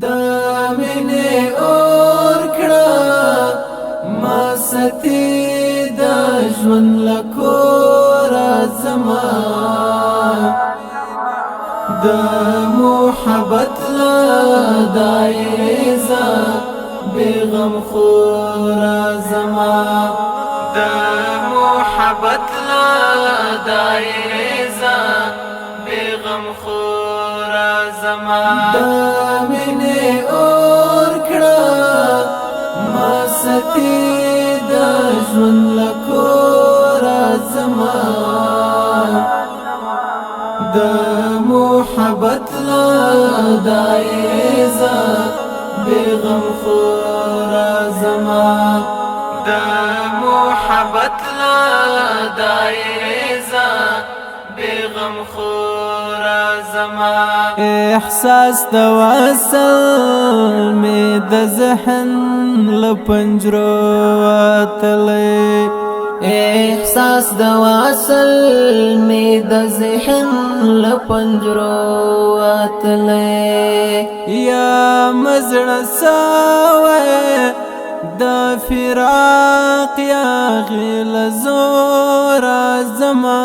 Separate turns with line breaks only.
دامنه اور کړه ما ستی د ژوند لکور زما د محبت لا دایزا بیغم خور زما د محبت لا دایزا بیغم خور زما دامنه اور کړه ما ستی د ژوند لکور زما د محبت لا دایزا بیغم خور زما د محبت لا دایزا بیغم خور زما احساس د وصل می د ذهن لپنجرو اتلې احساس د وصل می د ذهن لپنجرو اتلې یا مزړه ساوي د فراق یا غل زور زما